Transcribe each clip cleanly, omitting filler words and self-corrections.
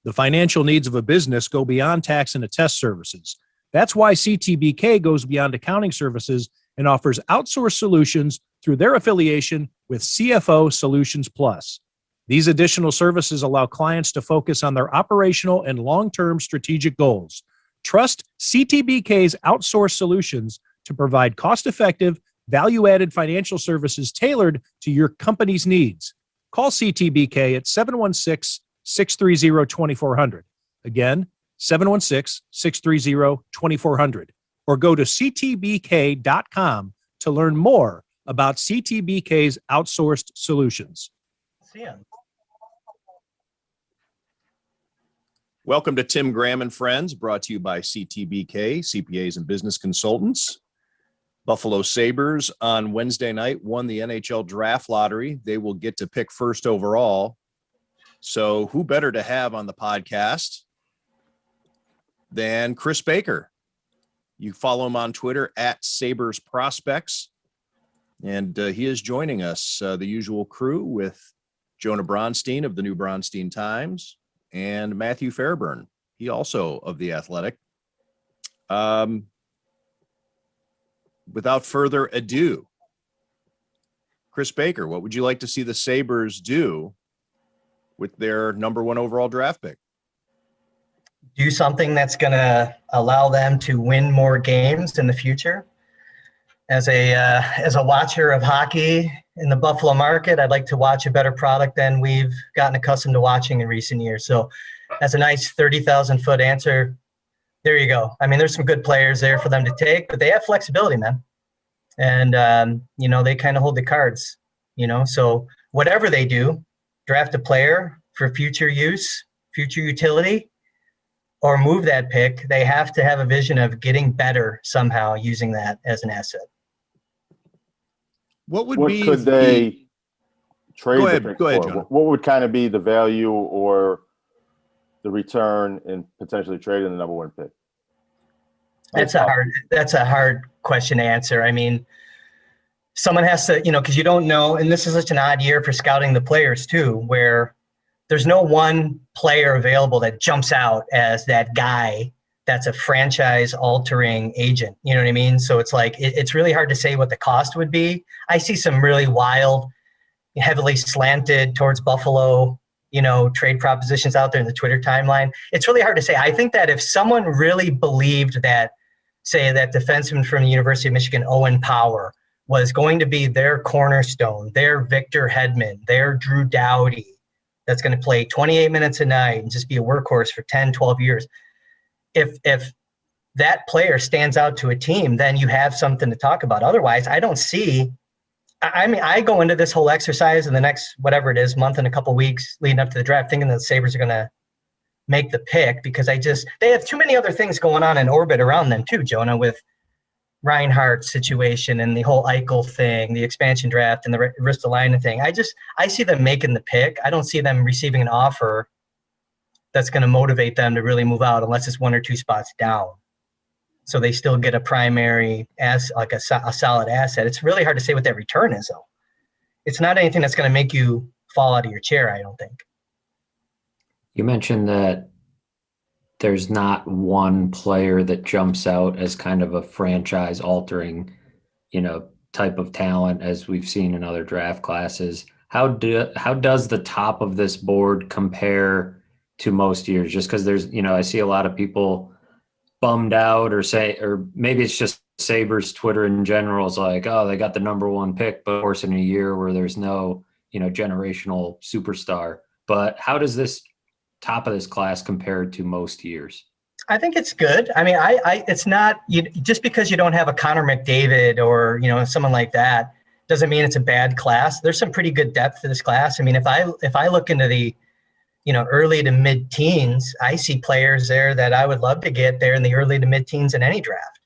The financial needs of a business go beyond tax and attest services. That's why CTBK goes beyond accounting services and offers outsourced solutions through their affiliation with CFO Solutions Plus. These additional services allow clients to focus on their operational and long-term strategic goals. Trust CTBK's outsourced solutions to provide cost-effective, value-added financial services tailored to your company's needs. Call CTBK at 716-630-2400. Again, 716-630-2400. Or go to ctbk.com to learn more about CTBK's outsourced solutions. Welcome to Tim Graham and Friends, brought to you by CTBK, CPAs and Business Consultants. Buffalo Sabres on Wednesday night won the NHL draft lottery. They will get to pick first overall. So who better to have on the podcast than Kris Baker? You follow him on Twitter at Sabres Prospects. And he is joining us, the usual crew, with Jonah Bronstein of the New Bronstein Times and Matthew Fairburn, he also of The Athletic. Without further ado, Kris Baker, what would you like to see the Sabres do with their number one overall draft pick? Do something that's going to allow them to win more games in the future. As a watcher of hockey in the Buffalo market, I'd like to watch a better product than we've gotten accustomed to watching in recent years. So that's a nice 30,000-foot answer. There you go. I mean, there's some good players there for them to take, but they have flexibility, man. And, they kind of hold the cards, So whatever they do, draft a player for future use, future utility, or move that pick, they have to have a vision of getting better somehow using that as an asset. What could they trade the pick for? Jonah. What would kind of be the value or the return in potentially trading the number one pick? That's a hard question to answer. I mean, someone has to, because you don't know, and this is such an odd year for scouting the players too, where there's no one player available that jumps out as that guy that's a franchise-altering agent. You know what I mean? So it's like it's really hard to say what the cost would be. I see some really wild, heavily slanted towards Buffalo, trade propositions out there in the Twitter timeline. It's really hard to say. I think that if someone really believed that, say, that defenseman from the University of Michigan, Owen Power, was going to be their cornerstone, their Victor Hedman, their Drew Doughty, that's going to play 28 minutes a night and just be a workhorse for 10, 12 years. If that player stands out to a team, then you have something to talk about. Otherwise, I don't see – I go into this whole exercise in the next, whatever it is, month and a couple weeks leading up to the draft, thinking that the Sabres are going to make the pick because they have too many other things going on in orbit around them too, Jonah, with Reinhardt's situation and the whole Eichel thing, the expansion draft and the Ristolainen thing. I see them making the pick. I don't see them receiving an offer that's going to motivate them to really move out unless it's one or two spots down. So they still get a primary like a solid asset. It's really hard to say what that return is, though. It's not anything that's going to make you fall out of your chair, I don't think. You mentioned that there's not one player that jumps out as kind of a franchise-altering, type of talent as we've seen in other draft classes. How does the top of this board compare to most years? Just because there's, I see a lot of people bummed out or maybe it's just Sabres Twitter in general is like, oh, they got the number one pick, but of course in a year where there's no, generational superstar. But how does this top of this class compare to most years? I think it's good. I mean, it's not just because you don't have a Connor McDavid or, someone like that doesn't mean it's a bad class. There's some pretty good depth to this class. I mean, if I look into the, early to mid-teens, I see players there that I would love to get there in the early to mid-teens in any draft.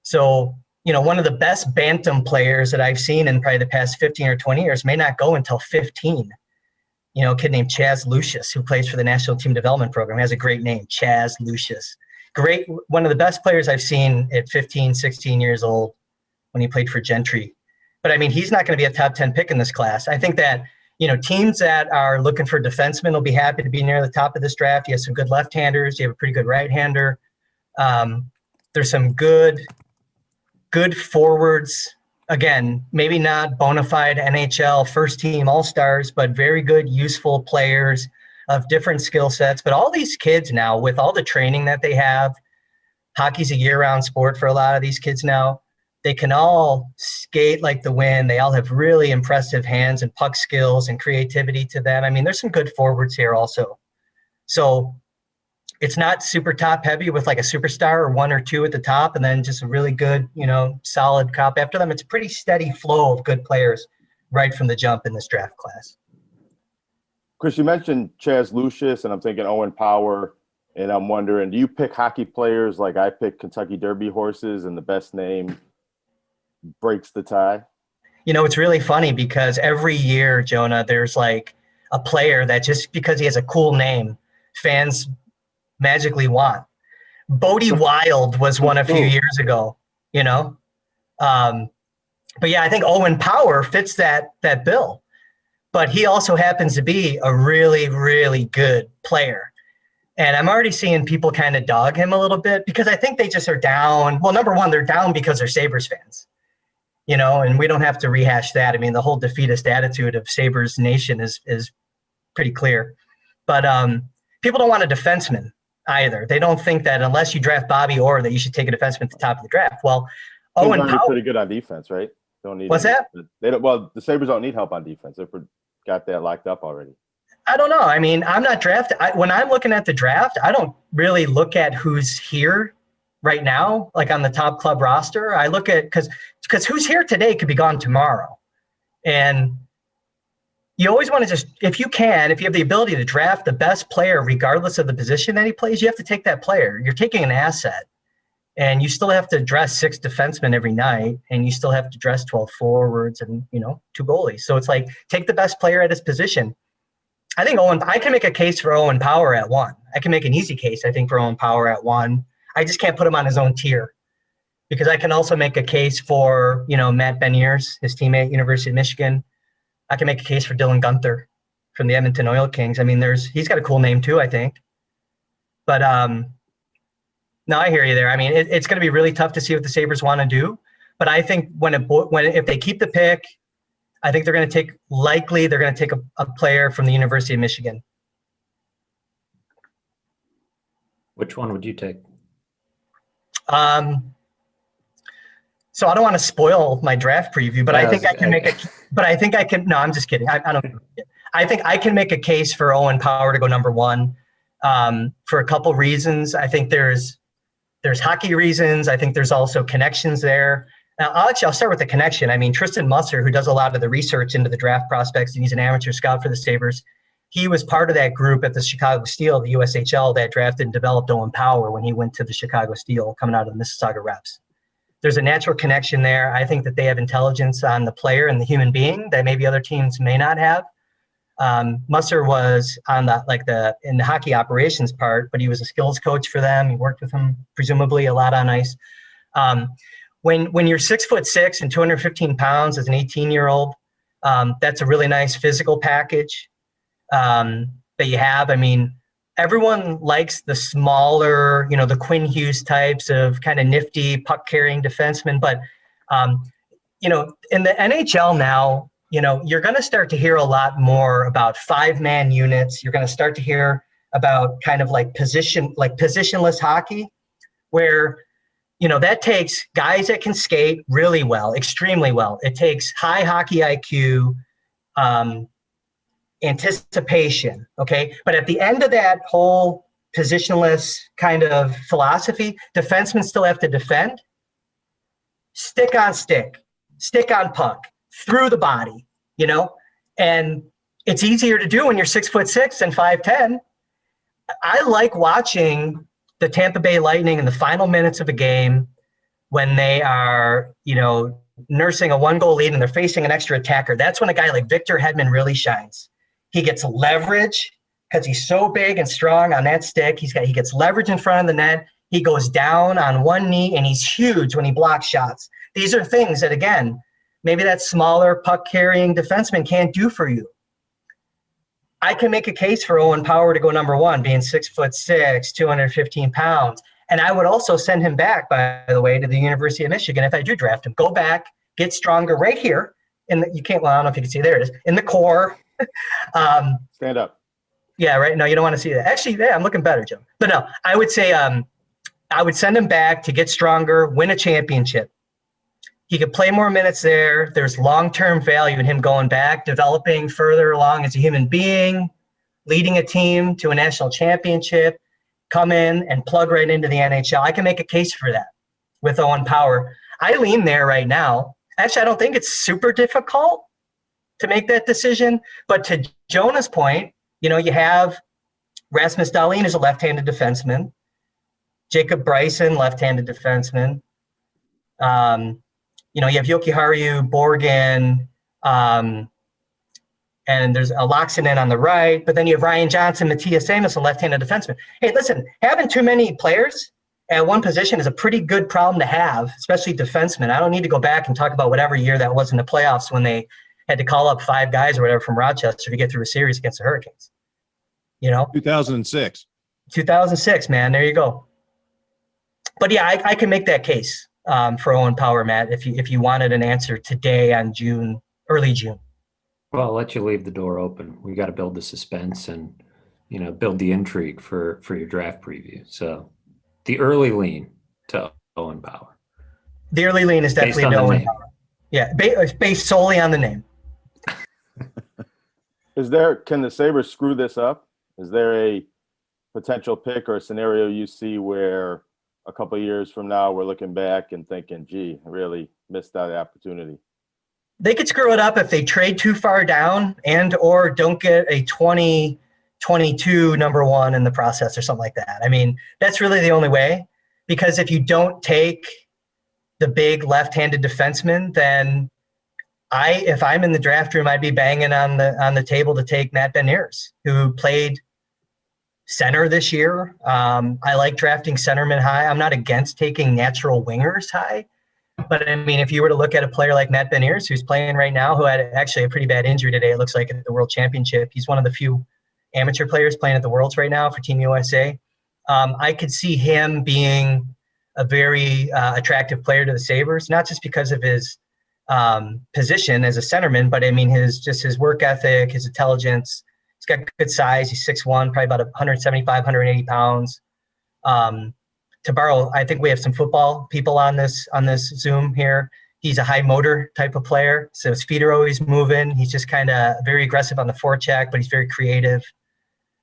So, one of the best bantam players that I've seen in probably the past 15 or 20 years may not go until 15. A kid named Chaz Lucius, who plays for the National Team Development Program. He has a great name, Chaz Lucius. Great, one of the best players I've seen at 15, 16 years old when he played for Gentry. But, I mean, he's not going to be a top 10 pick in this class. I think that teams that are looking for defensemen will be happy to be near the top of this draft. You have some good left-handers. You have a pretty good right-hander. There's some good forwards. Again, maybe not bona fide NHL first-team all-stars, but very good, useful players of different skill sets. But all these kids now, with all the training that they have, hockey's a year-round sport for a lot of these kids now. They can all skate like the wind. They all have really impressive hands and puck skills and creativity to them. I mean, there's some good forwards here also. So it's not super top heavy with like a superstar or one or two at the top and then just a really good, solid crop after them. It's a pretty steady flow of good players right from the jump in this draft class. Kris, you mentioned Chaz Lucius, and I'm thinking Owen Power, and I'm wondering, do you pick hockey players like I pick Kentucky Derby horses and the best name breaks the tie? It's really funny because every year, Jonah, there's like a player that just because he has a cool name, fans magically want. Bodie Wild was one a few years ago, But yeah, I think Owen Power fits that bill. But he also happens to be a really, really good player. And I'm already seeing people kind of dog him a little bit because I think they just are down. Well, number one, they're down because they're Sabres fans, and we don't have to rehash that. I mean, the whole defeatist attitude of Sabres Nation is pretty clear. But people don't want a defenseman either. They don't think that unless you draft Bobby Orr that you should take a defenseman at the top of the draft. Well, Owen Power, pretty good on defense, right? Don't need. What's that? They don't. Well, the Sabres don't need help on defense. They've got that locked up already. I don't know. I mean, I'm not drafted. When I'm looking at the draft, I don't really look at who's here right now, like on the top club roster. I look at because who's here today could be gone tomorrow. And you always want to just, if you have the ability to draft the best player, regardless of the position that he plays, you have to take that player. You're taking an asset. And you still have to dress 6 defensemen every night, and you still have to dress 12 forwards and, 2 goalies. So it's like, take the best player at his position. I think I can make a case for Owen Power at 1. I can make an easy case, I think, for Owen Power at 1. I just can't put him on his own tier because I can also make a case for, Matt Beniers, his teammate, University of Michigan. I can make a case for Dylan Gunther from the Edmonton Oil Kings. I mean, he's got a cool name too, I think. But no, I hear you there. I mean, it's going to be really tough to see what the Sabres want to do. But I think if they keep the pick, I think they're going to take a player from the University of Michigan. Which one would you take? So I don't want to spoil my draft preview, but I think I can make it. But I think I can. No, I'm just kidding. I don't. I think I can make a case for Owen Power to go number 1 for a couple reasons. I think there's hockey reasons. I think there's also connections there. Now, I'll start with the connection. I mean, Tristan Musser, who does a lot of the research into the draft prospects, and he's an amateur scout for the Sabres. He was part of that group at the Chicago Steel, the USHL, that drafted and developed Owen Power when he went to the Chicago Steel coming out of the Mississauga Reps. There's a natural connection there. I think that they have intelligence on the player and the human being that maybe other teams may not have. Musser was on in the hockey operations part, but he was a skills coach for them. He worked with them presumably a lot on ice. When you're 6'6" and 215 pounds as an 18-year-old, that's a really nice physical package that you have. I mean, everyone likes the smaller, the Quinn Hughes types of kind of nifty puck-carrying defensemen. But, in the NHL now, you're going to start to hear a lot more about 5-man units. You're going to start to hear about kind of like positionless hockey where, that takes guys that can skate really well, extremely well. It takes high hockey IQ, anticipation, okay? But at the end of that whole positionless kind of philosophy, defensemen still have to defend, stick on stick on puck, through the body, and it's easier to do when you're 6'6" and 5'10". I like watching the Tampa Bay Lightning in the final minutes of a game when they are, nursing a 1-goal lead and they're facing an extra attacker. That's when a guy like Victor Hedman really shines. He gets leverage because he's so big and strong on that stick. He gets leverage in front of the net. He goes down on one knee and he's huge when he blocks shots. These are things that, again, maybe that smaller puck-carrying defenseman can't do for you. I can make a case for Owen Power to go number 1, being 6'6", 215 pounds. And I would also send him back, by the way, to the University of Michigan if I do draft him. Go back, get stronger right here. You can't, well, I don't know if you can see, there it is, in the core. Stand up. Yeah, right. No, you don't want to see that. Actually, yeah, I'm looking better, Jim. But no, I would say I would send him back to get stronger, win a championship. He could play more minutes there. There's long-term value in him going back, developing further along as a human being, leading a team to a national championship, come in and plug right into the NHL. I can make a case for that with Owen Power. I lean there right now. Actually, I don't think it's super difficult to make that decision. But to Jonah's point, you know, you have Rasmus Dahlin is a left-handed defenseman. Jacob Bryson, left-handed defenseman. You know, you have Jokiharju, Borgen, and there's Aloxinen on the right. But then you have Ryan Johnson, Matthias Amos, a left-handed defenseman. Hey, listen, having too many players at one position is a pretty good problem to have, especially defensemen. I don't need to go back and talk about whatever year that was in the playoffs when they had to call up 5 guys or whatever from Rochester to get through a series against the Hurricanes. You know? 2006. 2006, man. There you go. But yeah, I can make that case for Owen Power, Matt, if you wanted an answer today on early June. Well, I'll let you leave the door open. We got to build the suspense and, you know, build the intrigue for your draft preview. So the early lean to Owen Power. The early lean is definitely to Owen Power. Yeah, based solely on the name. Can the Sabres screw this up? Is there a potential pick or a scenario you see where a couple of years from now we're looking back and thinking, gee, I really missed that opportunity? They could screw it up if they trade too far down and or don't get a 2022 number 1 in the process or something like that. I mean, that's really the only way, because if you don't take the big left-handed defenseman, then if I'm in the draft room, I'd be banging on the table to take Matt Beniers, who played center this year. I like drafting centermen high. I'm not against taking natural wingers high. But, I mean, if you were to look at a player like Matt Beniers, who's playing right now, who had actually a pretty bad injury today, it looks like, at the World Championship. He's one of the few amateur players playing at the Worlds right now for Team USA. I could see him being a very attractive player to the Sabres, not just because of his position as a centerman, but, I mean, his work ethic, his intelligence. He's got good size. He's 6'1", probably about 175, 180 pounds. To borrow, I think we have some football people on this Zoom here. He's a high motor type of player, so his feet are always moving. He's just kind of very aggressive on the forecheck, but he's very creative.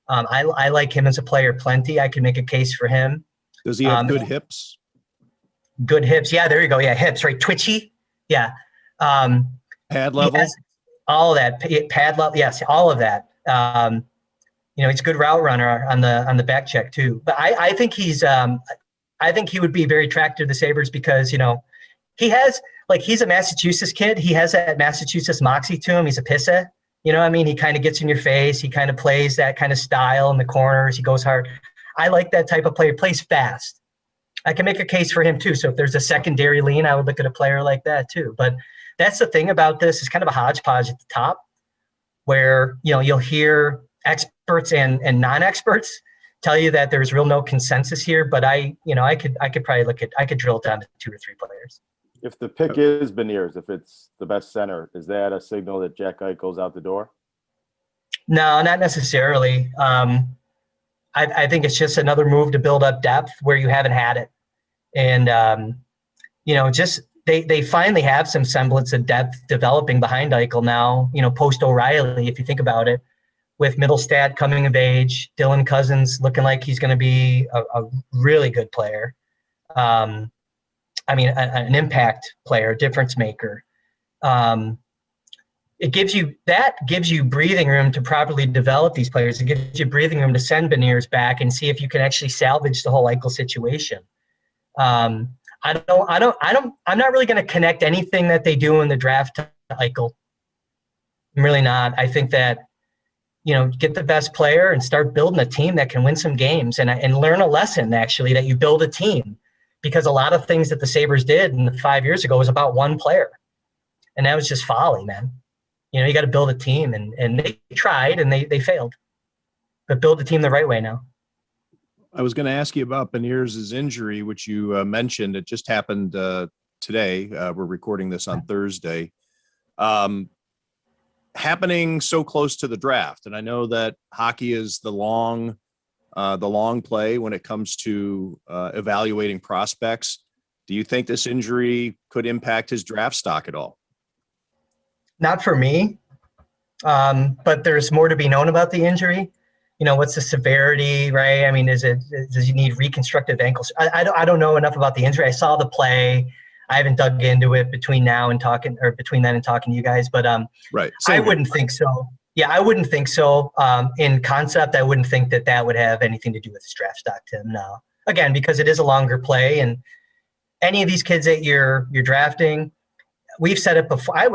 I like him as a player plenty. I can make a case for him. Does he have good hips? Good hips. Yeah, there you go. Yeah, hips, right? Twitchy. Yeah. Pad level? All of that. Pad level. Yes, all of that. You know, he's a good route runner on the back check too. But I think I think he would be very attractive to the Sabres because, you know, he's a Massachusetts kid. He has that Massachusetts moxie to him. He's a pissa. You know what I mean? He kind of gets in your face. He kind of plays that kind of style in the corners. He goes hard. I like that type of player. Plays fast. I can make a case for him too. So if there's a secondary lean, I would look at a player like that too. But that's the thing about this. It's kind of a hodgepodge at the top where, you know, you'll hear experts and non-experts tell you that there's no consensus here, but I could probably I could drill down to 2 or 3 players. If the pick is Beniers, if it's the best center, is that a signal that Jack Eichel's out the door? No, not necessarily. I think it's just another move to build up depth where you haven't had it. And, you know, just they finally have some semblance of depth developing behind Eichel now, you know, post O'Reilly, if you think about it. With Middlestat coming of age, Dylan Cousins looking like he's going to be a really good player. I mean, an impact player, difference maker. It gives you breathing room to properly develop these players. It gives you breathing room to send Beniers back and see if you can actually salvage the whole Eichel situation. I'm not really going to connect anything that they do in the draft to Eichel. I'm really not. I think that, you know, get the best player and start building a team that can win some games and learn a lesson, actually, that you build a team. Because a lot of things that the Sabres did 5 years ago was about one player. And that was just folly, man. You got to build a team, and they tried and they failed, but build the team the right way now. I was going to ask you about Beniers' injury, which you mentioned. It just happened today. We're recording this on Thursday. Happening so close to the draft. And I know that hockey is the long play when it comes to evaluating prospects. Do you think this injury could impact his draft stock at all? Not for me, but there's more to be known about the injury. What's the severity, right? I mean, does he need reconstructive ankles? I don't know enough about the injury. I saw the play. I haven't dug into it between then and talking to you guys, but right. I wouldn't think so. Yeah, I wouldn't think so. In concept, I wouldn't think that would have anything to do with his draft stock, Tim. No, again, because it is a longer play, and any of these kids that you're drafting, we've said it before. I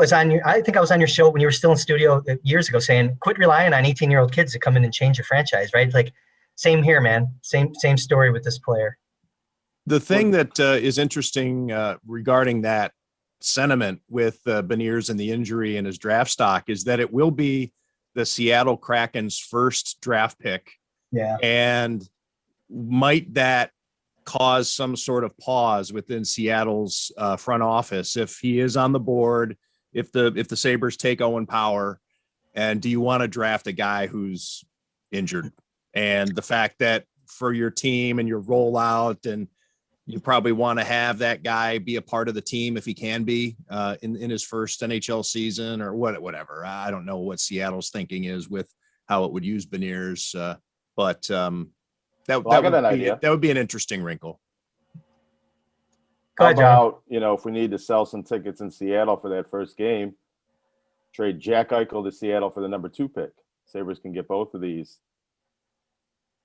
think I was on your show when you were still in studio years ago, saying quit relying on 18-year-old kids to come in and change your franchise, right? Like, same here, man. Same story with this player. The thing that is interesting regarding that sentiment with Beniers and the injury and his draft stock is that it will be the Seattle Kraken's first draft pick. Yeah. And might that cause some sort of pause within Seattle's front office if he is on the board, if the Sabres take Owen Power, and do you want to draft a guy who's injured? And the fact that for your team and your rollout, and you probably want to have that guy be a part of the team if he can be in his first NHL season or whatever. I don't know what Seattle's thinking is with how it would use Beniers, but that would be an interesting wrinkle. Go ahead, How about, if we need to sell some tickets in Seattle for that first game, trade Jack Eichel to Seattle for the number 2 pick. Sabres can get both of these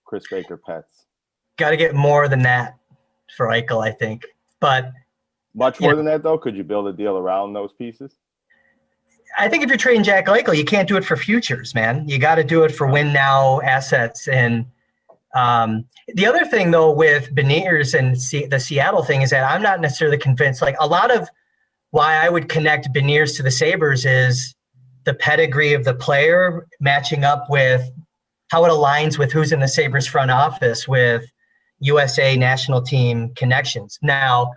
Kris Baker pets. Got to get more than that for Eichel, I think. But much more than that, though? Could you build a deal around those pieces? I think if you're trading Jack Eichel, you can't do it for futures, man. You got to do it for win now assets. And the other thing, though, with Beniers and the Seattle thing is that I'm not necessarily convinced. Like, a lot of why I would connect Beniers to the Sabres is the pedigree of the player matching up with how it aligns with who's in the Sabres front office with USA national team connections. Now,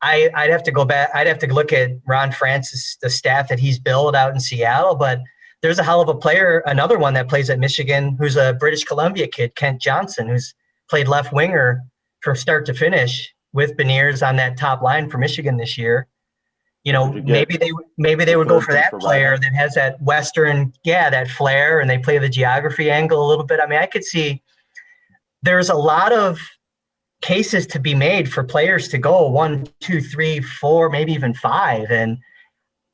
I'd have to go back. I'd have to look at Ron Francis, the staff that he's built out in Seattle, but there's a hell of a player, another one that plays at Michigan, who's a British Columbia kid, Kent Johnson, who's played left winger from start to finish with Beniers on that top line for Michigan this year. Maybe they would go for that player that has that Western, that flair, and they play the geography angle a little bit. I mean, I could see there's a lot of cases to be made for players to go 1, 2, 3, 4, maybe even 5. And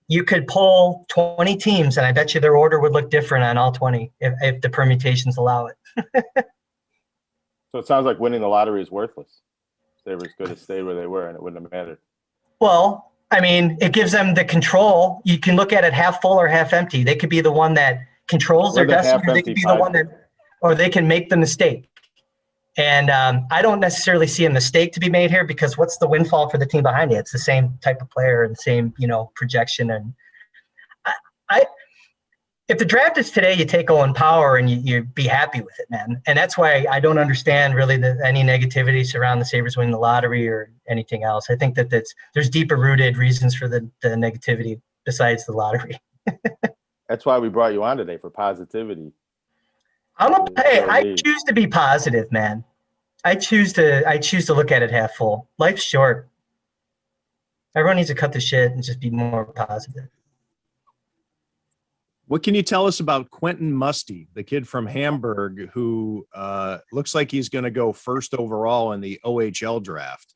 you could pull 20 teams, and I bet you their order would look different on all 20 if the permutations allow it. So it sounds like winning the lottery is worthless. Sabres could have stayed where they were, and it wouldn't have mattered. Well, I mean, it gives them the control. You can look at it half full or half empty. They could be the one that controls their destiny, or they could be the one or they can make the mistake. And I don't necessarily see a mistake to be made here, because what's the windfall for the team behind you? It's the same type of player and same, projection. And if the draft is today, you take Owen Power and you be happy with it, man. And that's why I don't understand really any negativity surrounding the Sabres winning the lottery or anything else. I think that there's deeper rooted reasons for the negativity besides the lottery. That's why we brought you on today, for positivity. I choose to be positive, man. I choose to look at it half full. Life's short. Everyone needs to cut the shit and just be more positive. What can you tell us about Quentin Musty, the kid from Hamburg, who looks like he's going to go first overall in the OHL draft?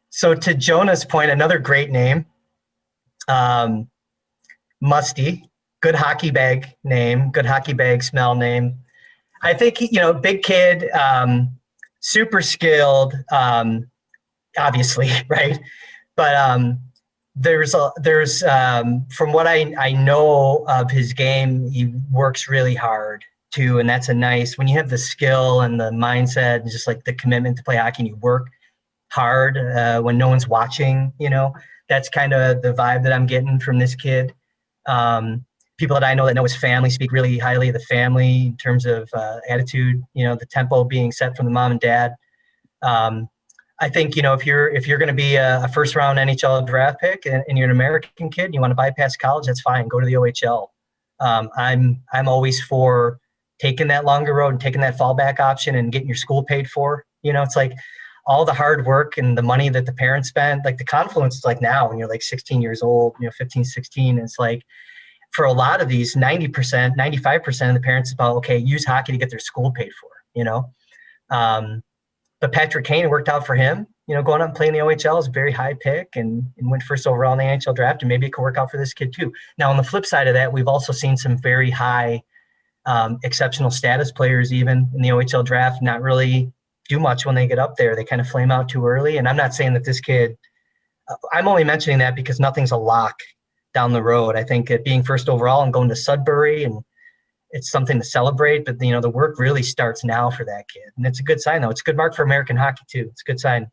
So to Jonah's point, another great name, Musty. Good hockey bag name, good hockey bag smell name. I think, big kid, super skilled, obviously, right? But there's from what I know of his game, he works really hard too. And that's when you have the skill and the mindset and just like the commitment to play hockey and you work hard when no one's watching, That's kind of the vibe that I'm getting from this kid. People that I know that know his family speak really highly of the family in terms of attitude, the tempo being set from the mom and dad. I think, if you're going to be a first round NHL draft pick and you're an American kid and you want to bypass college, that's fine. Go to the OHL. I'm always for taking that longer road and taking that fallback option and getting your school paid for. It's like all the hard work and the money that the parents spend, like the confluence is like now when you're like 16 years old, 15, 16, it's like for a lot of these 90%, 95% of the parents about, okay, use hockey to get their school paid for, But Patrick Kane, it worked out for him. Going out and playing the OHL is a very high pick and went first overall in the NHL draft, and maybe it could work out for this kid too. Now, on the flip side of that, we've also seen some very high exceptional status players even in the OHL draft not really do much when they get up there. They kind of flame out too early. And I'm not saying that this kid – I'm only mentioning that because nothing's a lock down the road. I think being first overall and going to Sudbury, and it's something to celebrate, but the work really starts now for that kid. And it's a good sign though. It's a good mark for American hockey too. It's a good sign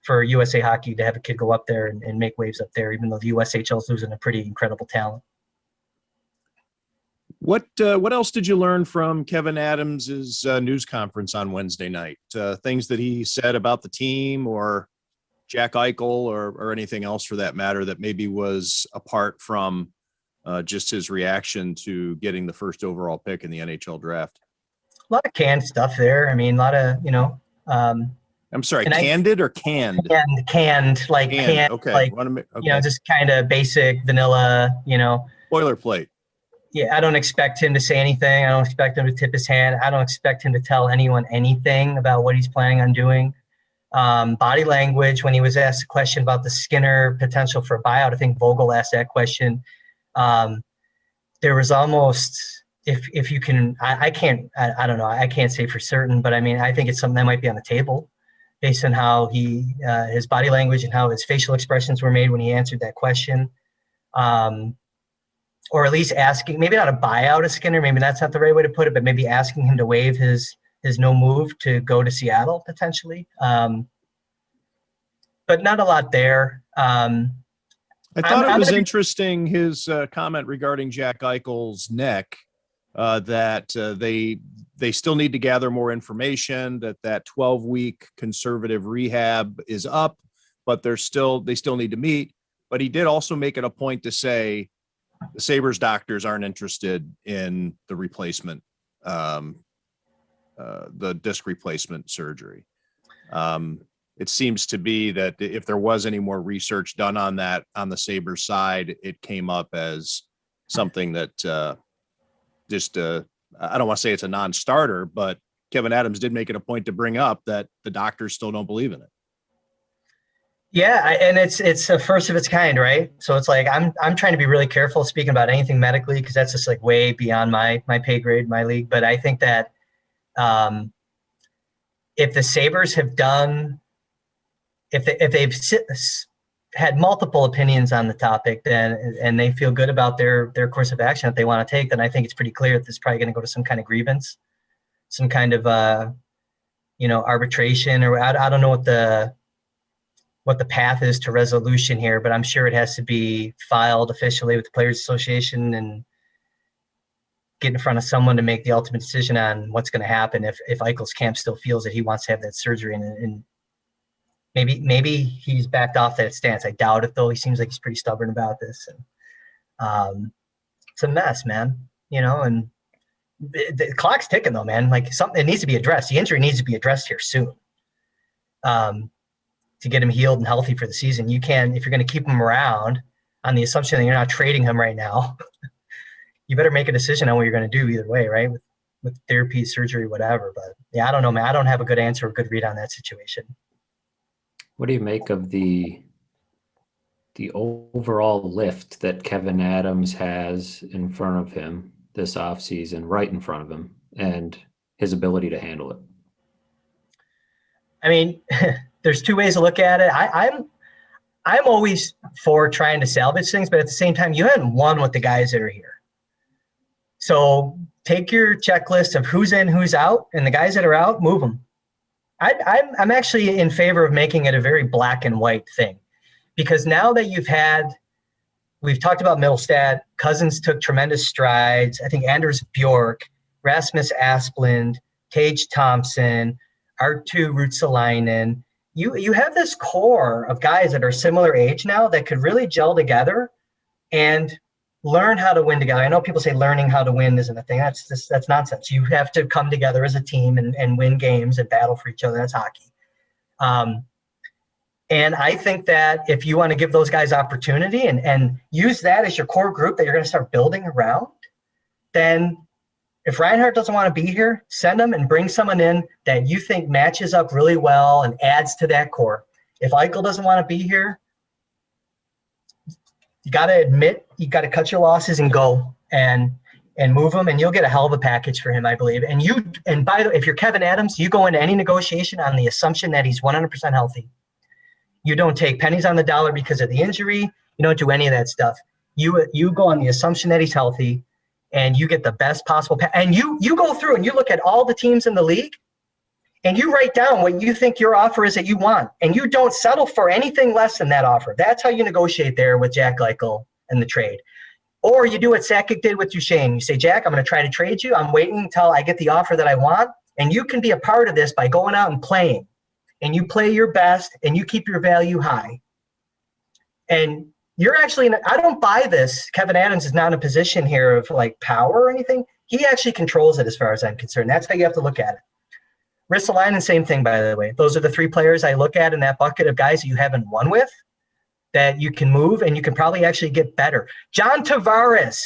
for USA hockey to have a kid go up there and make waves up there, even though the USHL is losing a pretty incredible talent. What else did you learn from Kevin Adams' news conference on Wednesday night? Things that he said about the team or Jack Eichel or anything else for that matter that maybe was apart from just his reaction to getting the first overall pick in the NHL draft? A lot of canned stuff there. I mean, a lot of, I'm sorry, candid or canned? Canned. Okay. Like, okay. Just kind of basic vanilla, Boilerplate. Yeah, I don't expect him to say anything. I don't expect him to tip his hand. I don't expect him to tell anyone anything about what he's planning on doing. Body language, when he was asked a question about the Skinner potential for a buyout, I think Vogel asked that question. There was almost, if you can, I don't know, I can't say for certain, but I mean, I think it's something that might be on the table based on how his body language and how his facial expressions were made when he answered that question. Or at least asking, maybe not a buyout of Skinner, maybe that's not the right way to put it, but maybe asking him to waive his no move to go to Seattle potentially. But not a lot there. I thought it was interesting, his comment regarding Jack Eichel's neck, that they still need to gather more information, that 12-week conservative rehab is up, but they still need to meet. But he did also make it a point to say the Sabres doctors aren't interested in the replacement, the disc replacement surgery. It seems to be that if there was any more research done on that on the Sabres side, it came up as something that I don't want to say it's a non-starter, but Kevin Adams did make it a point to bring up that the doctors still don't believe in it. Yeah, and it's a first of its kind, right? So it's like I'm trying to be really careful speaking about anything medically because that's just like way beyond my pay grade, my league. But I think that if the Sabres have done, if they've had multiple opinions on the topic, then and they feel good about their course of action that they want to take, then I think it's pretty clear that this is probably going to go to some kind of grievance, some kind of arbitration, or I don't know what the path is to resolution here, but I'm sure it has to be filed officially with the Players Association and get in front of someone to make the ultimate decision on what's going to happen if Eichel's camp still feels that he wants to have that surgery. And maybe he's backed off that stance. I doubt it, though. He seems like he's pretty stubborn about this. And it's a mess, man. And the clock's ticking, though, man. Like it needs to be addressed. The injury needs to be addressed here soon. To get him healed and healthy for the season. You can, if you're going to keep him around on the assumption that you're not trading him right now, you better make a decision on what you're going to do either way, right? With therapy, surgery, whatever. But yeah, I don't know, man. I don't have a good answer or good read on that situation. What do you make of the overall lift that Kevin Adams has in front of him this offseason, right in front of him, and his ability to handle it? I mean, there's two ways to look at it. I'm always for trying to salvage things, but at the same time, you haven't won with the guys that are here. So take your checklist of who's in, who's out, and the guys that are out, move them. I'm actually in favor of making it a very black and white thing, because now that we've talked about Middlestad, Cousins took tremendous strides. I think Anders Bjork, Rasmus Asplund, Tage Thompson, Arttu Ruotsalainen. You have this core of guys that are similar age now that could really gel together and learn how to win together. I know people say learning how to win isn't a thing. That's nonsense. You have to come together as a team and win games and battle for each other. That's hockey. And I think that if you want to give those guys opportunity and use that as your core group that you're going to start building around, then if Reinhart doesn't want to be here, send him and bring someone in that you think matches up really well and adds to that core. If Eichel doesn't want to be here, you got to admit, you got to cut your losses and go and move him, and you'll get a hell of a package for him, I believe. And by the way, if you're Kevin Adams, you go into any negotiation on the assumption that he's 100% healthy. You don't take pennies on the dollar because of the injury. You don't do any of that stuff. You go on the assumption that he's healthy, and you get the best possible and you go through and you look at all the teams in the league, and you write down what you think your offer is that you want, and you don't settle for anything less than that offer. That's how you negotiate there with Jack Eichel and the trade. Or you do what Sakic did with Duchesne. You say, Jack, I'm going to try to trade you. I'm waiting until I get the offer that I want, and you can be a part of this by going out and playing. And you play your best, and you keep your value high. And you're actually – I don't buy this. Kevin Adams is not in a position here of, like, power or anything. He actually controls it as far as I'm concerned. That's how you have to look at it. Ristolainen, same thing, by the way. Those are the three players I look at in that bucket of guys that you haven't won with that you can move, and you can probably actually get better. John Tavares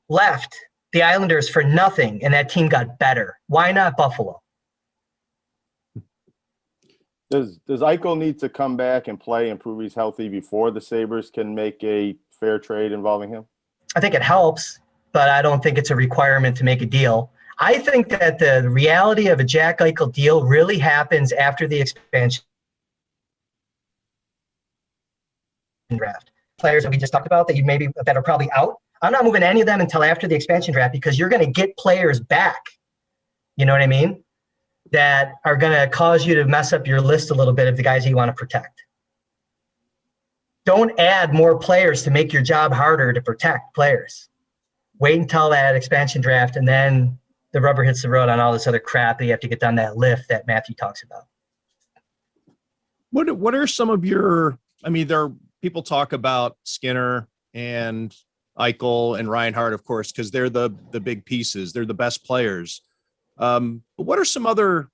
left the Islanders for nothing, and that team got better. Why not Buffalo? Does Eichel need to come back and play and prove he's healthy before the Sabres can make a fair trade involving him? I think it helps, but I don't think it's a requirement to make a deal. I think that the reality of a Jack Eichel deal really happens after the expansion draft. Players that we just talked about that are probably out. I'm not moving any of them until after the expansion draft because you're going to get players back. You know what I mean? That are going to cause you to mess up your list a little bit of the guys that you want to protect. Don't add more players to make your job harder to protect players. Wait until that expansion draft, and then the rubber hits the road on all this other crap that you have to get done that lift that Matthew talks about. What are some of your – I mean, people talk about Skinner and Eichel and Reinhart, of course, because they're the big pieces. They're the best players. But what are some other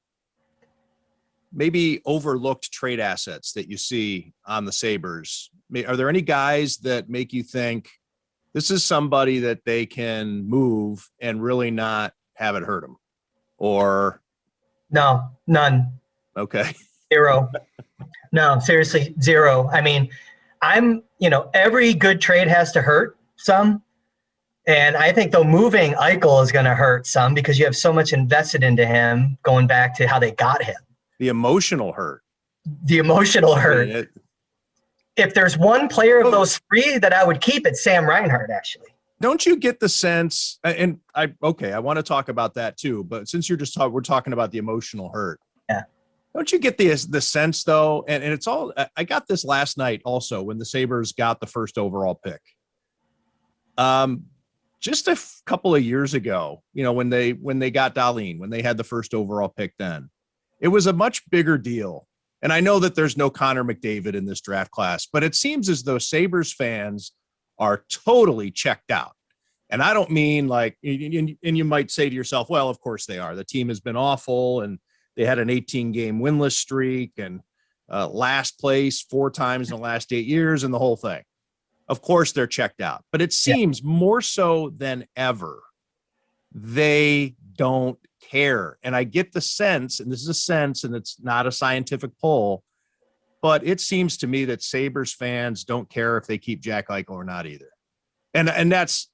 maybe overlooked trade assets that you see on the Sabres? Are there any guys that make you think this is somebody that they can move and really not have it hurt them? Or no, none. Okay. Zero. No, seriously, zero. I mean, every good trade has to hurt some. And I think, though, moving Eichel is going to hurt some because you have so much invested into him going back to how they got him. The emotional hurt. If there's one player of those three that I would keep, it's Sam Reinhart, actually. Don't you get the sense, and I want to talk about that too, but since we're talking about the emotional hurt. Yeah. Don't you get the sense, though, and it's all – I got this last night also when the Sabres got the first overall pick. Just a couple of years ago, when they got Dahlin, when they had the first overall pick then, it was a much bigger deal. And I know that there's no Connor McDavid in this draft class, but it seems as though Sabres fans are totally checked out. And I don't mean like, and you might say to yourself, well, of course they are. The team has been awful, and they had an 18-game winless streak and last place 4 times in the last 8 years and the whole thing. Of course they're checked out, but it seems more so than ever they don't care. And I get the sense, and this is a sense, and it's not a scientific poll, but it seems to me that Sabres fans don't care if they keep Jack Eichel or not either. And that's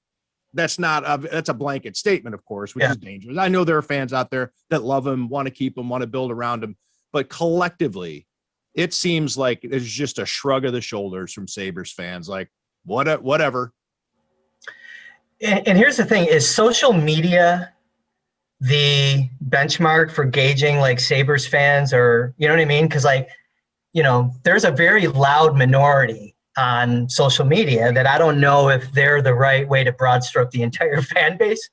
a blanket statement, of course, which is dangerous. I know there are fans out there that love him, want to keep him, want to build around him, but collectively, it seems like it's just a shrug of the shoulders from Sabres fans, like, whatever. And here's the thing, is social media the benchmark for gauging like Sabres fans, or, you know what I mean? Because like there's a very loud minority on social media that I don't know if they're the right way to broad stroke the entire fan base.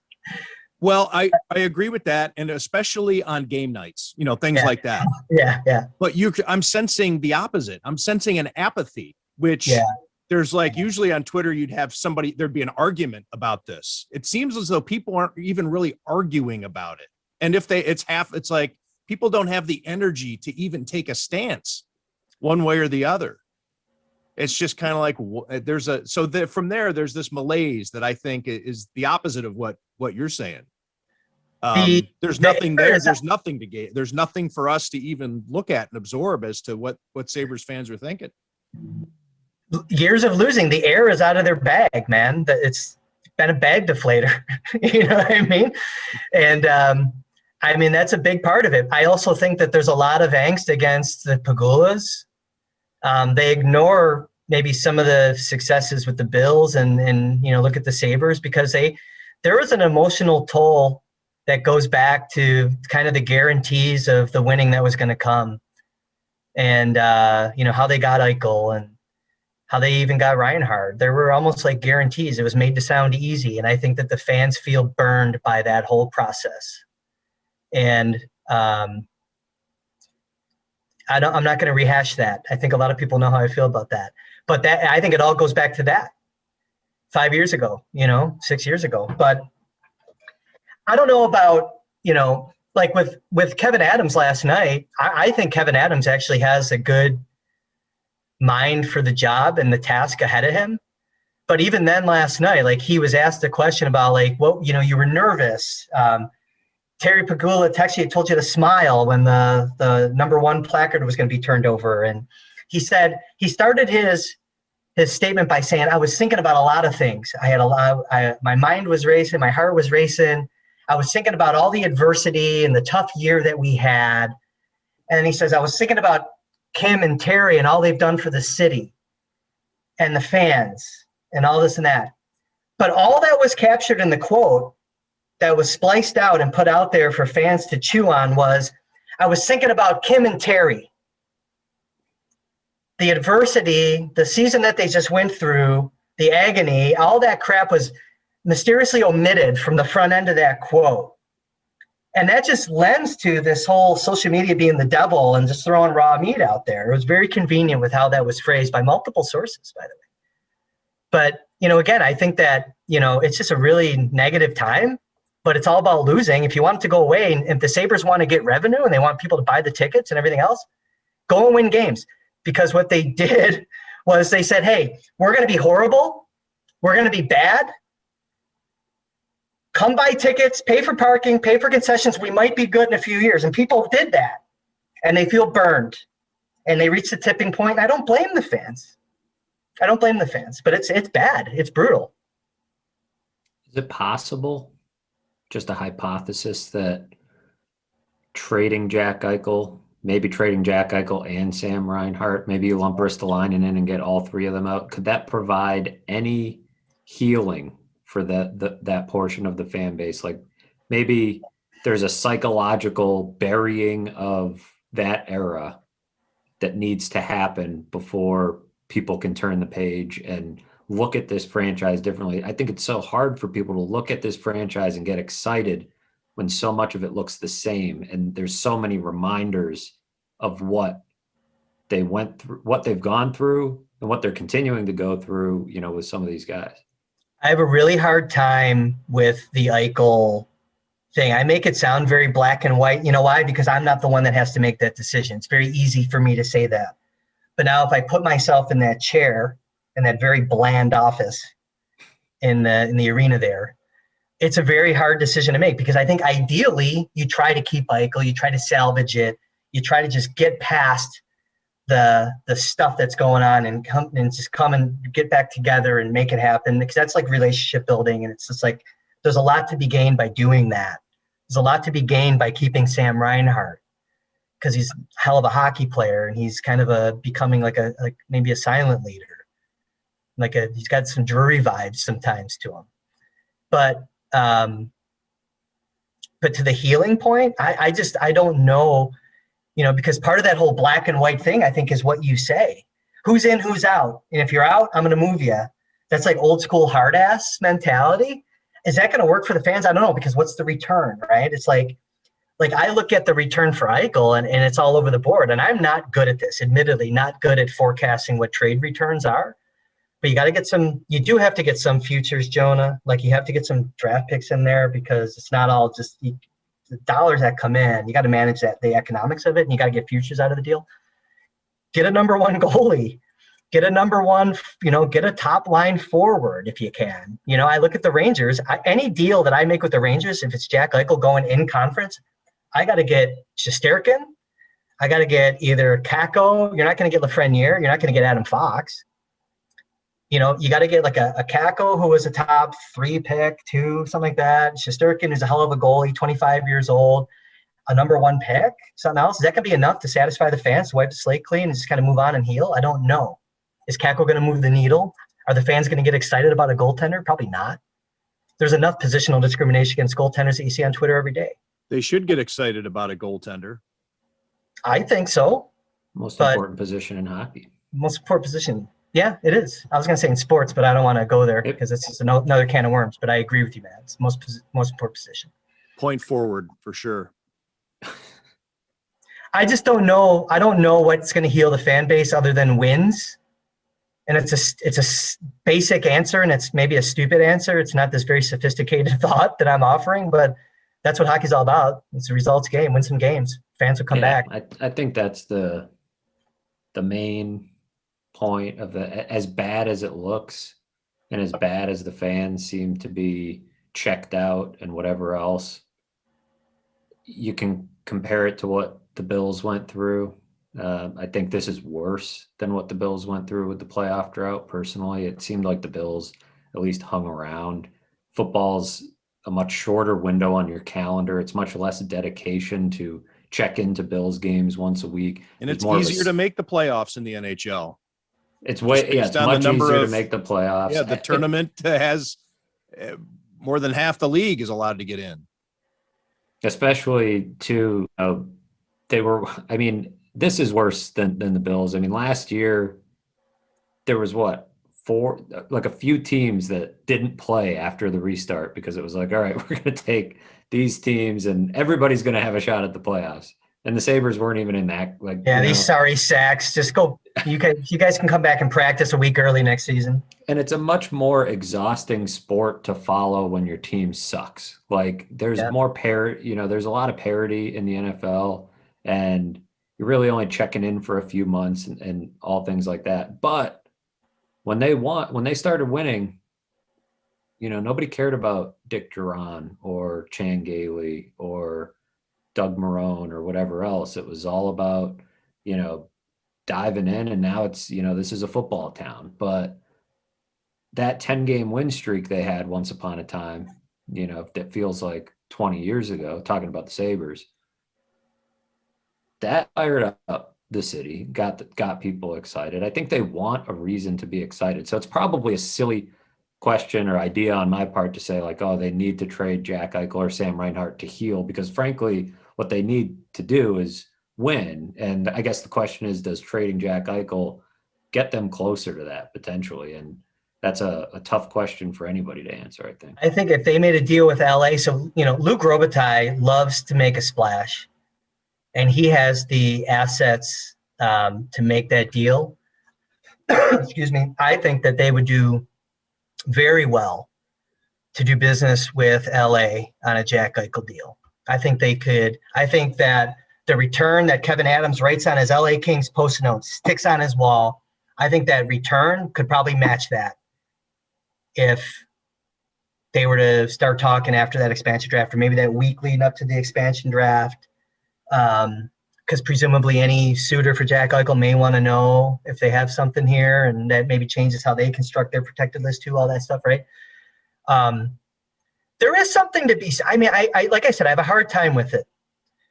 Well, I agree with that, and especially on game nights, things like that. Yeah. But I'm sensing the opposite. I'm sensing an apathy, which there's like usually on Twitter you'd have there'd be an argument about this. It seems as though people aren't even really arguing about it, and if it's like people don't have the energy to even take a stance one way or the other. It's just kind of like from there there's this malaise that I think is the opposite of what you're saying. There's nothing there. There's nothing to gain. There's nothing for us to even look at and absorb as to what Sabres fans are thinking. Years of losing, the air is out of their bag, man. It's been a bag deflator. You know what I mean? And I mean, that's a big part of it. I also think that there's a lot of angst against the Pagulas. They ignore maybe some of the successes with the Bills and look at the Sabres because there was an emotional toll that goes back to kind of the guarantees of the winning that was going to come. And, how they got Eichel and how they even got Reinhart. There were almost like guarantees. It was made to sound easy. And I think that the fans feel burned by that whole process. And I'm not going to rehash that. I think a lot of people know how I feel about that. But I think it all goes back to that 5 years ago, 6 years ago. But I don't know about, like with Kevin Adams last night, I think Kevin Adams actually has a good mind for the job and the task ahead of him. But even then last night, like he was asked a question about like, you were nervous. Terry Pegula texted you, told you to smile when the #1 placard was going to be turned over. And he said, he started his statement by saying, I was thinking about a lot of things. My mind was racing, my heart was racing. I was thinking about all the adversity and the tough year that we had. And he says, I was thinking about Kim and Terry and all they've done for the city and the fans and all this and that. But all that was captured in the quote that was spliced out and put out there for fans to chew on was, I was thinking about Kim and Terry. The adversity, the season that they just went through, the agony, all that crap was mysteriously omitted from the front end of that quote. And that just lends to this whole social media being the devil and just throwing raw meat out there. It was very convenient with how that was phrased by multiple sources, by the way. But, again, I think that, it's just a really negative time, but it's all about losing. If you want it to go away, and if the Sabres want to get revenue and they want people to buy the tickets and everything else, go and win games. Because what they did was they said, hey, we're going to be horrible. We're going to be bad. Come buy tickets, pay for parking, pay for concessions. We might be good in a few years. And people did that. And they feel burned. And they reached the tipping point. I don't blame the fans. But it's bad. It's brutal. Is it possible, just a hypothesis, that trading Jack Eichel, maybe trading Jack Eichel and Sam Reinhart, maybe you lump Ristolainen in and get all three of them out, could that provide any healing for that portion of the fan base? Like maybe there's a psychological burying of that era that needs to happen before people can turn the page and look at this franchise differently. I think it's so hard for people to look at this franchise and get excited when so much of it looks the same. And there's so many reminders of what they went through, what they've gone through, and what they're continuing to go through, with some of these guys. I have a really hard time with the Eichel thing. I make it sound very black and white. You know why? Because I'm not the one that has to make that decision. It's very easy for me to say that. But now if I put myself in that chair, in that very bland office in the arena there, it's a very hard decision to make, because I think ideally you try to keep Eichel, you try to salvage it, you try to just get past the stuff that's going on and come and get back together and make it happen, because that's like relationship building. And it's just like, there's a lot to be gained by doing that. There's a lot to be gained by keeping Sam Reinhart, because he's a hell of a hockey player and he's kind of becoming like maybe a silent leader. He's got some Drury vibes sometimes to him. But to the healing point, I don't know because part of that whole black and white thing, I think, is what you say. Who's in, who's out? And if you're out, I'm going to move you. That's like old school hard ass mentality. Is that going to work for the fans? I don't know, because what's the return, right? It's like I look at the return for Eichel and it's all over the board. And I'm not good at this, admittedly, not good at forecasting what trade returns are. But you do have to get some futures, Jonah. Like you have to get some draft picks in there, because it's not all just the dollars that come in. You got to manage the economics of it, and you got to get futures out of the deal. Get a number one goalie. Get a number one, get a top line forward if you can. I look at the Rangers. Any deal that I make with the Rangers, if it's Jack Eichel going in conference, I got to get Shesterkin. I got to get either Kakko. You're not going to get Lafreniere. You're not going to get Adam Fox. You got to get like a Kakko, who was a top 3 pick, 2, something like that. Shesterkin, who's a hell of a goalie, 25 years old, a number 1 pick, something else. Is that going to be enough to satisfy the fans, to wipe the slate clean and just kind of move on and heal? I don't know. Is Kakko going to move the needle? Are the fans going to get excited about a goaltender? Probably not. There's enough positional discrimination against goaltenders that you see on Twitter every day. They should get excited about a goaltender. I think so. Most important position in hockey. Most important position. Yeah, it is. I was going to say in sports, but I don't want to go there because it's just another can of worms. But I agree with you, man. It's most important position. Point forward for sure. I just don't know. I don't know what's going to heal the fan base other than wins. And it's a basic answer, and it's maybe a stupid answer. It's not this very sophisticated thought that I'm offering, but that's what hockey's all about. It's a results game. Win some games. Fans will come back. I think that's the main point of as bad as it looks and as bad as the fans seem to be checked out and whatever else, you can compare it to what the Bills went through. I think this is worse than what the Bills went through with the playoff drought. Personally, it seemed like the Bills at least hung around. Football's a much shorter window on your calendar. It's much less dedication to check into Bills games once a week. And it's easier to make the playoffs in the NHL. It's much easier to make the playoffs. Yeah, the tournament has more than half the league is allowed to get in. Especially this is worse than the Bills. I mean, last year there was a few teams that didn't play after the restart because it was like, all right, we're going to take these teams and everybody's going to have a shot at the playoffs. And the Sabres weren't even in that. These sorry sacks. Just go. You guys can come back and practice a week early next season. And it's a much more exhausting sport to follow when your team sucks. Like there's more there's a lot of parity in the NFL, and you're really only checking in for a few months and all things like that. But when they started winning, nobody cared about Dick Duran or Chan Gailey or Doug Marone or whatever else. It was all about, diving in, and now it's, this is a football town. But that 10-game win streak they had once upon a time, that feels like 20 years ago, talking about the Sabres, that fired up the city, got people excited. I think they want a reason to be excited. So it's probably a silly question or idea on my part to say like, oh, they need to trade Jack Eichel or Sam Reinhart to heal, because frankly, what they need to do is win. And I guess the question is, does trading Jack Eichel get them closer to that potentially? And that's a tough question for anybody to answer, I think. I think if they made a deal with LA, so, Luc Robitaille loves to make a splash, and he has the assets to make that deal. Excuse me. I think that they would do very well to do business with LA on a Jack Eichel deal. I think they could. I think that the return that Kevin Adams writes on his LA Kings post note, sticks on his wall, I think that return could probably match that if they were to start talking after that expansion draft, or maybe that week leading up to the expansion draft. Because presumably any suitor for Jack Eichel may want to know if they have something here, and that maybe changes how they construct their protected list too, all that stuff, right? There is something to be – I mean, I like I said, I have a hard time with it,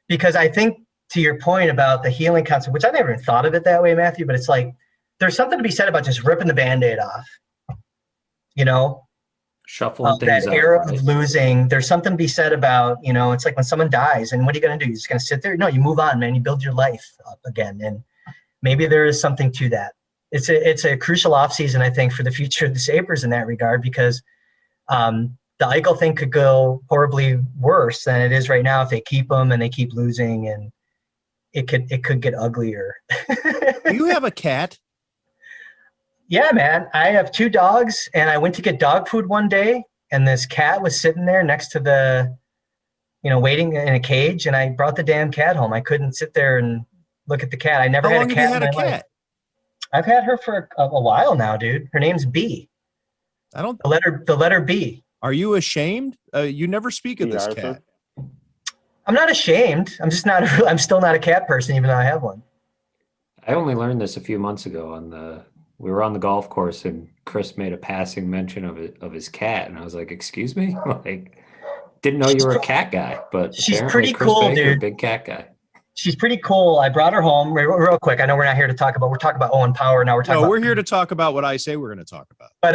because I think to your point about the healing concept, which I never even thought of it that way, Matthew, but it's like there's something to be said about just ripping the Band-Aid off, Shuffling that things up, era right? of losing. There's something to be said about, it's like when someone dies and what are you going to do? You're just going to sit there? No, you move on, man. You build your life up again. And maybe there is something to that. It's a crucial offseason, I think, for the future of the Sabres in that regard, because the Eichel thing could go horribly worse than it is right now if they keep him and they keep losing, and it could get uglier. Do you have a cat? Yeah, man. I have 2 dogs, and I went to get dog food one day, and this cat was sitting there next to the, waiting in a cage, and I brought the damn cat home. I couldn't sit there and look at the cat. I never How had long a have you cat had in a my life. cat? I've had her for a while now, dude. Her name's B. I don't. The letter B. Are you ashamed? You never speak of B. this Arthur? cat. I'm not ashamed. I'm just not. I'm still not a cat person, even though I have one. I only learned this a few months ago we were on the golf course and Kris made a passing mention of his cat. And I was like, excuse me? Like, didn't know you were a cat guy, but She's apparently pretty Kris cool, Baker, dude. big cat guy. She's pretty cool. I brought her home real quick. I know we're not here to talk about. We're talking about Owen Power now. We're talking. No, about, we're here to talk about what I say we're going to talk about. But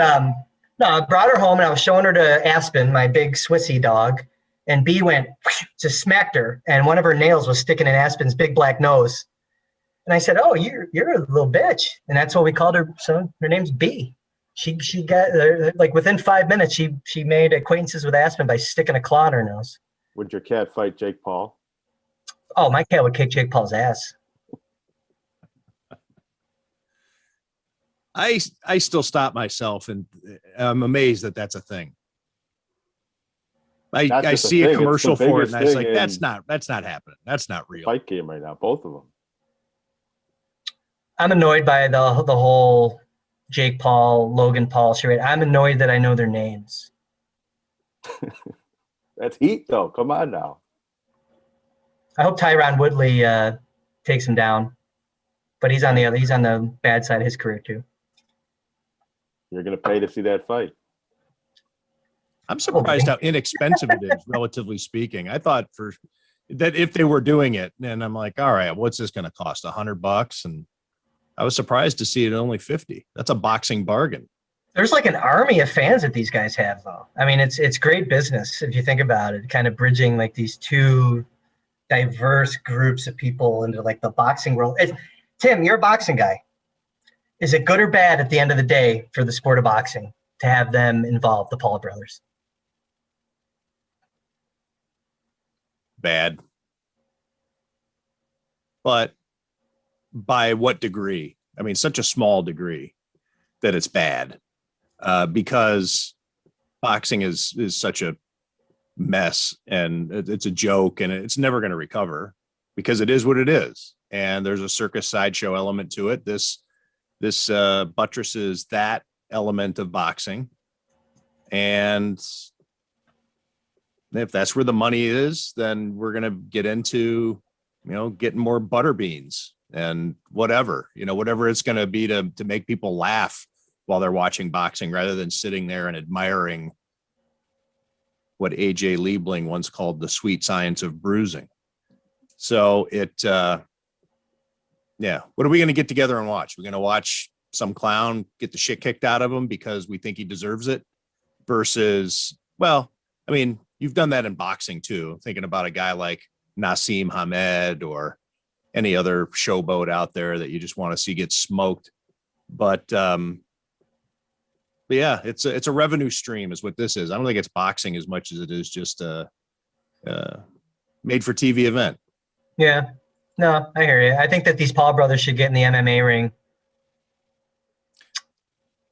no, I brought her home and I was showing her to Aspen, my big Swissy dog, and B went just smacked her, and one of her nails was sticking in Aspen's big black nose. And I said, "Oh, you're a little bitch," and that's what we called her. So her name's B. She got like within 5 minutes, she made acquaintances with Aspen by sticking a claw in her nose. Would your cat fight Jake Paul? Oh, my cat would kick Jake Paul's ass. I still stop myself, and I'm amazed that that's a thing. Not I just a see thing, a it's the commercial for it, biggest and I was thing like, in that's not happening. That's not real. Fight game right now, both of them. I'm annoyed by the whole Jake Paul, Logan Paul charade. I'm annoyed that I know their names. That's heat, though. Come on now. I hope Tyron Woodley takes him down, but he's on the bad side of his career too. You're going to pay to see that fight. I'm surprised how inexpensive it is, relatively speaking. I thought that if they were doing it, and I'm like, all right, what's this going to cost? $100? And I was surprised to see it at only 50. That's a boxing bargain. There's like an army of fans that these guys have, though. I mean, it's great business if you think about it, kind of bridging like these two diverse groups of people into like the boxing world. Tim, you're a boxing guy. Is it good or bad at the end of the day for the sport of boxing to have them involved, the Paul brothers? Bad. But by what degree? I mean, such a small degree that it's bad, because boxing is such a mess, and it's a joke, and it's never going to recover because it is what it is. And there's a circus sideshow element to it. This buttresses that element of boxing. And if that's where the money is, then we're going to get into, getting more butter beans and whatever it's going to be to make people laugh while they're watching boxing, rather than sitting there and admiring what AJ Liebling once called the sweet science of bruising. So what are we going to get together and watch? We're going to watch some clown get the shit kicked out of him because we think he deserves it, versus, well, I mean, you've done that in boxing too. Thinking about a guy like Nassim Hamed or any other showboat out there that you just want to see get smoked. But yeah, it's a revenue stream is what this is. I don't think it's boxing as much as it is just a made for TV event. Yeah, no, I hear you. I think that these Paul brothers should get in the MMA ring.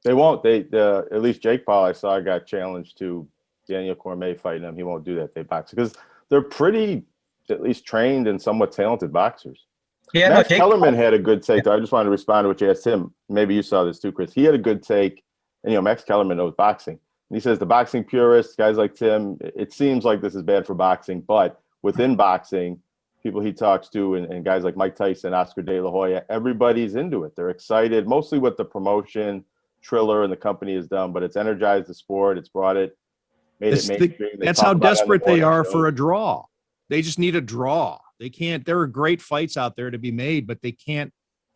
They won't. At least Jake Paul, I saw, got challenged to Daniel Cormier fighting him. He won't do that. They box because they're pretty, at least trained and somewhat talented boxers. Yeah, Max Jake Kellerman Paul had a good take. Though. I just wanted to respond to what you asked him. Maybe you saw this too, Kris. He had a good take, and Max Kellerman knows boxing. And he says the boxing purists, guys like Tim, it seems like this is bad for boxing, but within boxing, people he talks to and guys like Mike Tyson, Oscar De La Hoya, everybody's into it. They're excited, mostly what the promotion, Triller, and the company has done, but it's energized the sport. It's brought it, made it mainstream. That's how desperate they are for a draw. They just need a draw. They can't. There are great fights out there to be made, but they can't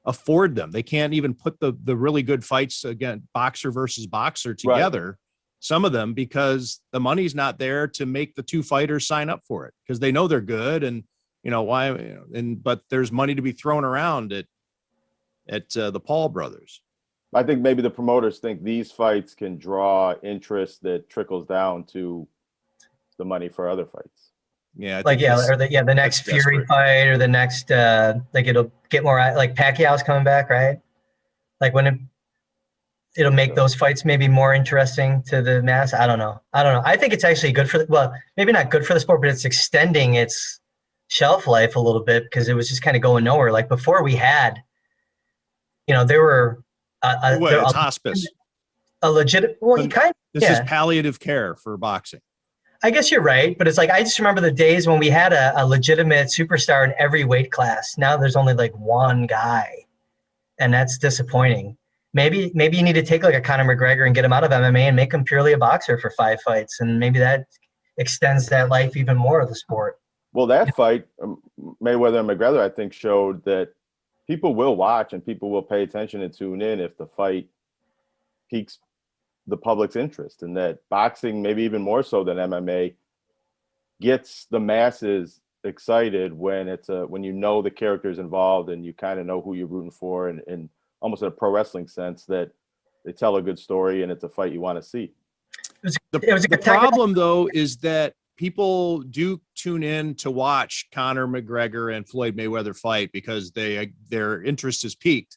afford them. They can't even put the really good fights again, boxer versus boxer together. Right. some of them, because the money's not there to make the two fighters sign up for it because they know they're good. And, why, but there's money to be thrown around at the Paul brothers. I think maybe the promoters think these fights can draw interest that trickles down to the money for other fights. Yeah. The next Fury desperate fight, or the next, it'll get more, like Pacquiao's coming back, right? Like when it'll make those fights maybe more interesting to the mass. I don't know. I think it's actually good for maybe not good for the sport, but it's extending its shelf life a little bit, because it was just kind of going nowhere. Like before we had, there were it's hospice. A legit, This is palliative care for boxing. I guess you're right, but it's like I just remember the days when we had a legitimate superstar in every weight class. Now there's only like one guy, and that's disappointing. Maybe you need to take like a Conor McGregor and get him out of MMA and make him purely a boxer for 5 fights, and maybe that extends that life even more of the sport. Well, that fight, Mayweather and McGregor, I think showed that people will watch and people will pay attention and tune in if the fight piques the public's interest, and that boxing, maybe even more so than MMA, gets the masses excited when when the characters involved and you kind of know who you're rooting for, and almost in a pro wrestling sense, that they tell a good story and it's a fight you want to see. The problem, though, is that people do tune in to watch Conor McGregor and Floyd Mayweather fight because their interest is piqued,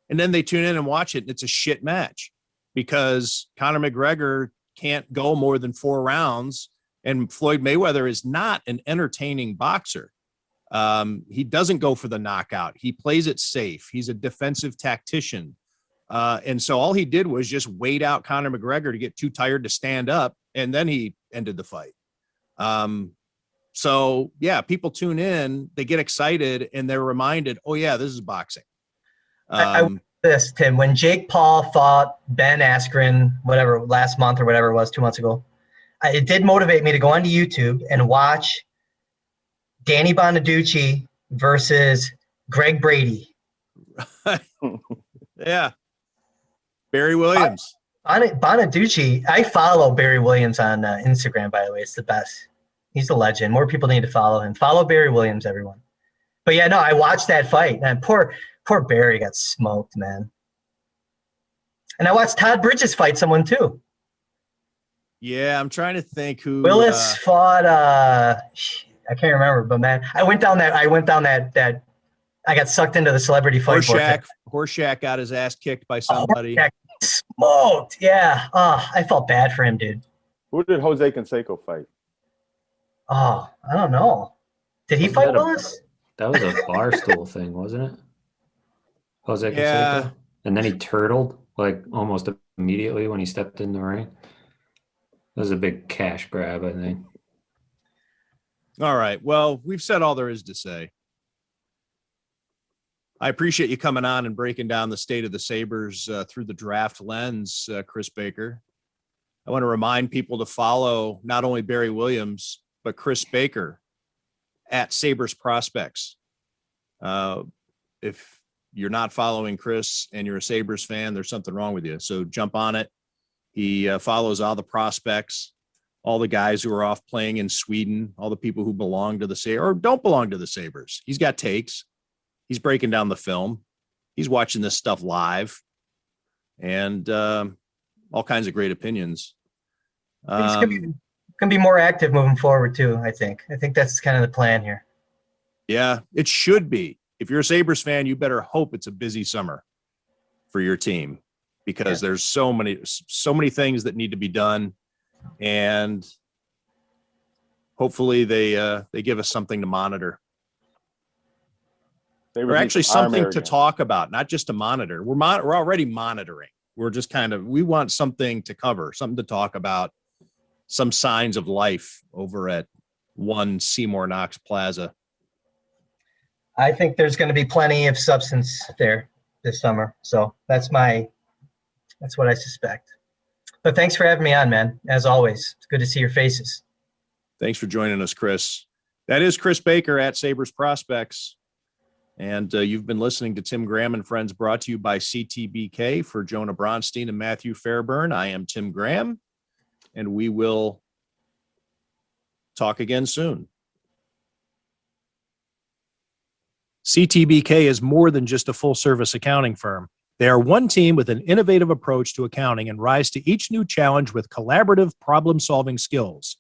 and then they tune in and watch it, and it's a shit match because Conor McGregor can't go more than 4 rounds, and Floyd Mayweather is not an entertaining boxer. He doesn't go for the knockout. He plays it safe. He's a defensive tactician. And so all he did was just wait out Conor McGregor to get too tired to stand up, and then he ended the fight. So yeah, people tune in, they get excited, and they're reminded, oh yeah, this is boxing. This, Tim, when Jake Paul fought Ben Askren, whatever, last month or whatever it was, 2 months ago, it did motivate me to go onto YouTube and watch Danny Bonaducci versus Greg Brady. Yeah. Barry Williams. Bonaducci, I follow Barry Williams on Instagram, by the way. It's the best. He's a legend. More people need to follow him. Follow Barry Williams, everyone. But yeah, no, I watched that fight, and poor Barry got smoked, man. And I watched Todd Bridges fight someone too. Yeah, I'm trying to think who. Willis fought. I can't remember, but man, I went down that. I got sucked into the celebrity fight. Horshack got his ass kicked by somebody. Smoked. Yeah. Oh, I felt bad for him, dude. Who did Jose Canseco fight? Oh, I don't know. Did he fight Willis? That was a Barstool thing, wasn't it? Jose Canseco? Yeah. And then he turtled like almost immediately when he stepped in the ring. That was a big cash grab, I think. All right. Well, we've said all there is to say. I appreciate you coming on and breaking down the state of the Sabres through the draft lens, Kris Baker. I want to remind people to follow not only Barry Williams, but Kris Baker at Sabres Prospects. If you're not following Kris and you're a Sabres fan, there's something wrong with you. So jump on it. He follows all the prospects, all the guys who are off playing in Sweden, all the people who belong to the Sabres or don't belong to the Sabres. He's got takes. He's breaking down the film. He's watching this stuff live, and all kinds of great opinions. He's going to be more active moving forward too, I think. I think that's kind of the plan here. Yeah, it should be. If you're a Sabres fan, you better hope it's a busy summer for your team, because there's so many things that need to be done, and hopefully they give us something to monitor. Or actually something to talk about, not just to monitor. We're already monitoring. We're just we want something to cover, something to talk about, some signs of life over at 1 Seymour Knox Plaza. I think there's going to be plenty of substance there this summer. So that's what I suspect. But thanks for having me on, man. As always, it's good to see your faces. Thanks for joining us, Kris. That is Kris Baker at Sabres Prospects. And you've been listening to Tim Graham and Friends, brought to you by CTBK. For Jonah Bronstein and Matthew Fairburn, I am Tim Graham. and we will talk again soon. CTBK is more than just a full-service accounting firm. They are one team with an innovative approach to accounting and rise to each new challenge with collaborative problem-solving skills.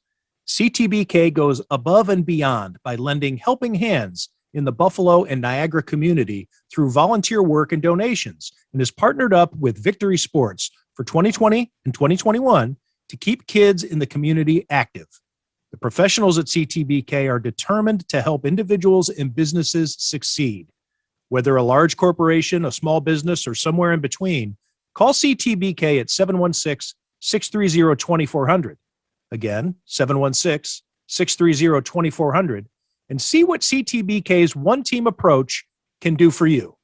CTBK goes above and beyond by lending helping hands in the Buffalo and Niagara community through volunteer work and donations, and is partnered up with Victory Sports for 2020 and 2021 to keep kids in the community active. The professionals at CTBK are determined to help individuals and businesses succeed. Whether a large corporation, a small business, or somewhere in between, call CTBK at 716-630-2400. Again, 716-630-2400, and see what CTBK's one-team approach can do for you.